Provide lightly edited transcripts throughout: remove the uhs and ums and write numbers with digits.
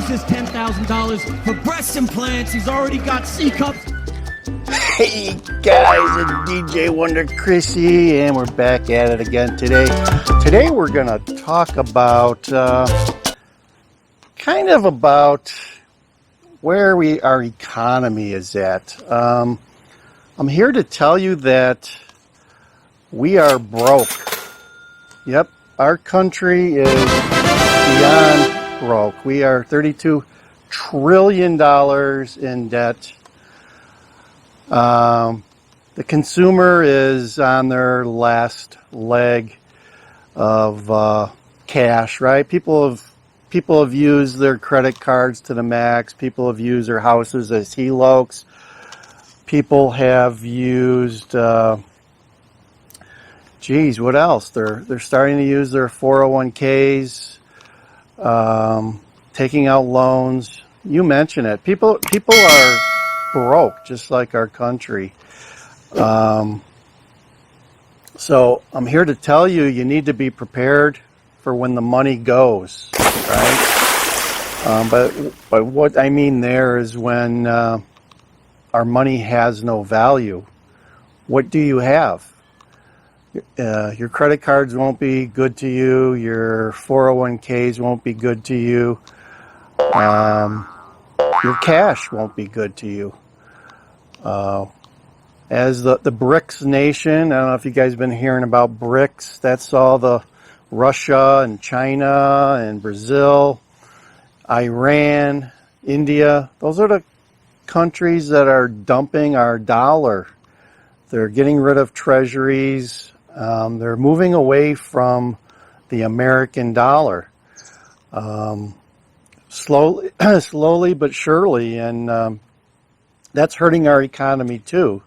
This $10,000 for breast implants. He's already got C cups. Hey guys, it's DJ Wonder Chrissy, and we're back at it again today. Today we're gonna talk about kind of about where our economy is at. I'm here to tell you that we are broke. Yep, our country is beyond broke. We are $32 trillion in debt. The consumer is on their last leg of cash, right? People have used their credit cards to the max. People have used their houses as HELOCs. People have used, geez, what else? They're starting to use their 401ks. Taking out loans. You mention it. People are broke, just like our country. So I'm here to tell you, you need to be prepared for when the money goes, right? But what I mean there is when our money has no value. What do you have? Your credit cards won't be good to you. Your 401ks won't be good to you. Your cash won't be good to you. As the BRICS nation, I don't know if you guys have been hearing about BRICS. That's all the Russia and China and Brazil, Iran, India. Those are the countries that are dumping our dollar. They're getting rid of treasuries. They're moving away from the American dollar, slowly but surely, and that's hurting our economy too.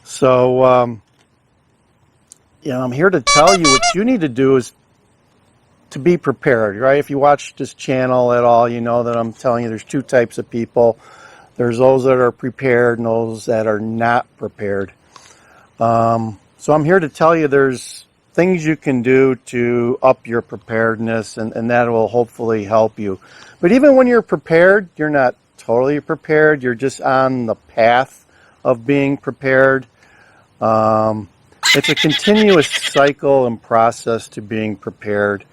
So, I'm here to tell you what you need to do is to be prepared, right? If you watch this channel at all, you know that I'm telling you there's two types of people. There's those that are prepared and those that are not prepared. So I'm here to tell you there's things you can do to up your preparedness, and that will hopefully help you. But even when you're prepared, you're not totally prepared. You're just on the path of being prepared. It's a continuous cycle and process to being prepared.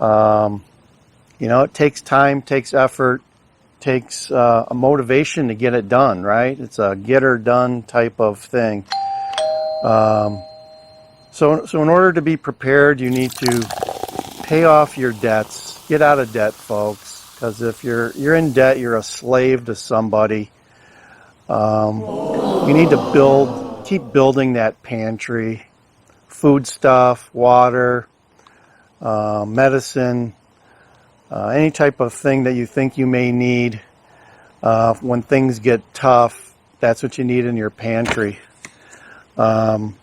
It takes time, takes effort, takes a motivation to get it done, right? It's a get her done type of thing. So in order to be prepared, you need to pay off your debts. Get out of debt, folks, because if you're in debt, you're a slave to somebody. You need to keep building that pantry, food stuff, water, medicine, any type of thing that you think you may need when things get tough. That's what you need in your pantry. You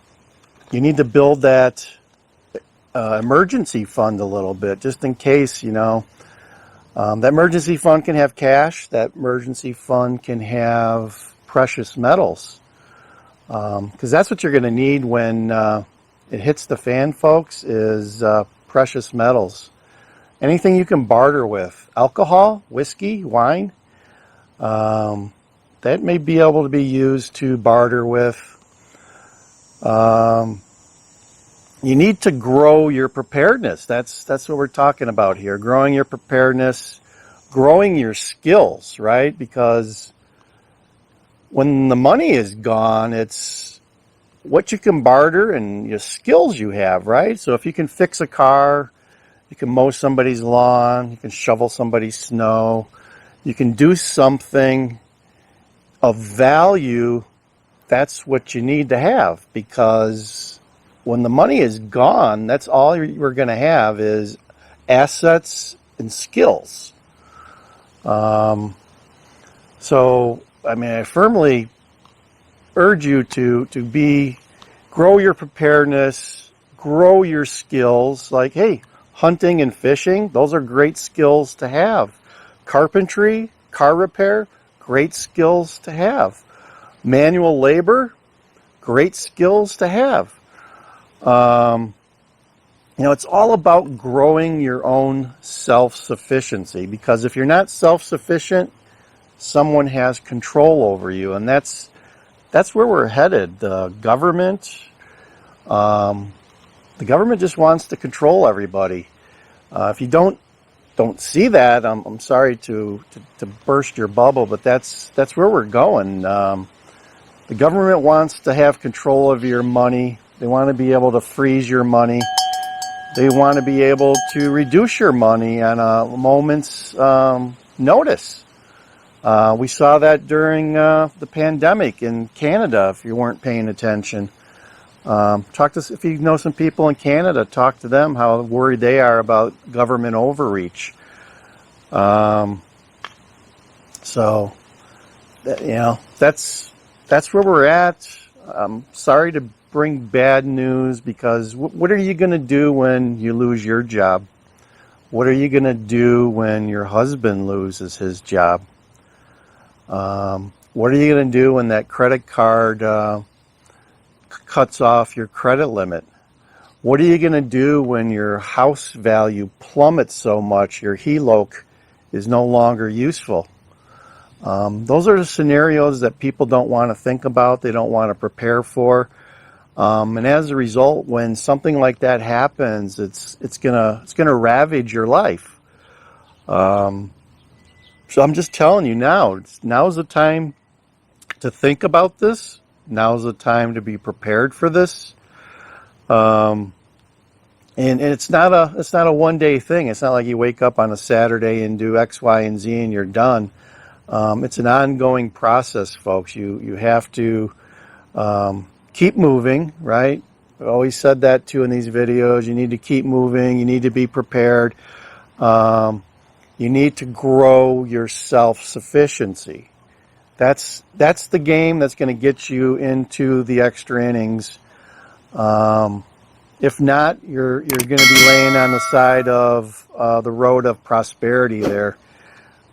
need to build that emergency fund a little bit, just in case, that emergency fund can have cash. That emergency fund can have precious metals, because that's what you're going to need when it hits the fan, folks, is precious metals. Anything you can barter with. Alcohol, whiskey, wine, that may be able to be used to barter with. You need to grow your preparedness. That's what we're talking about here. Growing your preparedness, growing your skills, right? Because when the money is gone, it's what you can barter and your skills you have, right? So if you can fix a car, you can mow somebody's lawn, you can shovel somebody's snow, you can do something of value, that's what you need to have, because when the money is gone, that's all we're going to have is assets and skills. I firmly urge you to grow your preparedness, grow your skills. Like, hey, hunting and fishing, those are great skills to have. Carpentry, car repair, great skills to have. Manual labor, great skills to have. It's all about growing your own self-sufficiency, because if you're not self-sufficient, someone has control over you, and that's where we're headed. The government just wants to control everybody. If you don't see that, I'm sorry to burst your bubble, but that's where we're going. The government wants to have control of your money. They want to be able to freeze your money. They want to be able to reduce your money on a moment's notice. We saw that during the pandemic in Canada, if you weren't paying attention. If you know some people in Canada, talk to them how worried they are about government overreach. That's where we're at. I'm sorry to bring bad news, because what are you going to do when you lose your job? What are you going to do when your husband loses his job? What are you going to do when that credit card cuts off your credit limit? What are you going to do when your house value plummets so much your HELOC is no longer useful? Those are the scenarios that people don't want to think about. They don't want to prepare for. And as a result, when something like that happens, it's gonna ravage your life. So I'm just telling you now. Now's the time to think about this. Now's the time to be prepared for this. And it's not a one-day thing. It's not like you wake up on a Saturday and do X, Y, and Z and you're done. It's an ongoing process, folks. You have to keep moving, right? I always said that too in these videos. You need to keep moving. You need to be prepared. You need to grow your self-sufficiency. That's the game that's going to get you into the extra innings. If not, you're going to be laying on the side of the road of prosperity there.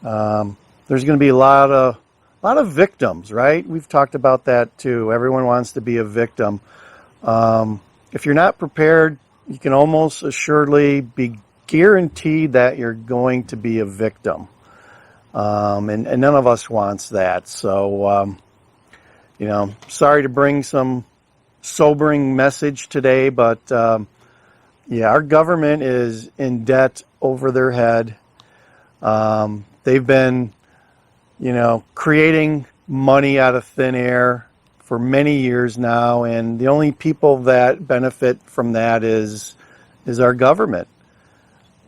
There's going to be a lot of victims, right? We've talked about that too. Everyone wants to be a victim. If you're not prepared, you can almost assuredly be guaranteed that you're going to be a victim. And none of us wants that. So, sorry to bring some sobering message today, but our government is in debt over their head. They've been creating money out of thin air for many years now, and the only people that benefit from that is our government.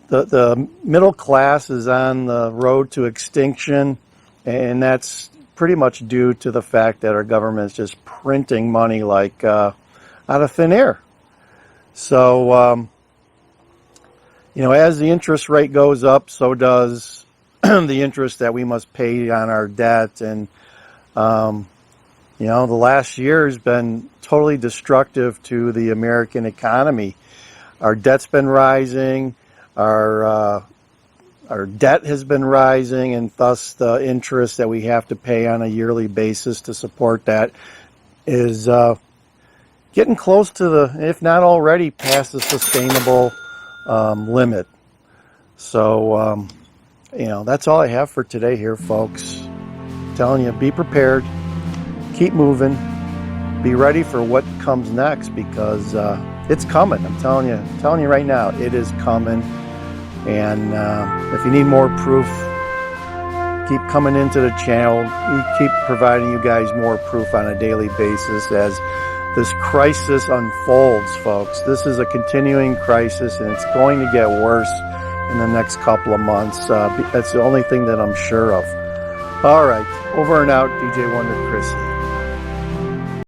The middle class is on the road to extinction, and that's pretty much due to the fact that our government is just printing money like out of thin air. So, as the interest rate goes up, so does the interest that we must pay on our debt. And, the last year has been totally destructive to the American economy. Our debt's been rising. Our debt has been rising, and thus the interest that we have to pay on a yearly basis to support that is getting close to if not already past the sustainable limit. So, that's all I have for today here, folks. I'm telling you, be prepared, keep moving, be ready for what comes next, because it's coming. I'm telling you right now, it is coming. And if you need more proof, keep coming into the channel. We keep providing you guys more proof on a daily basis as this crisis unfolds, folks. This is a continuing crisis, and it's going to get worse in the next couple of months. That's the only thing that I'm sure of. All right, over and out, DJ Wonder Chrissy.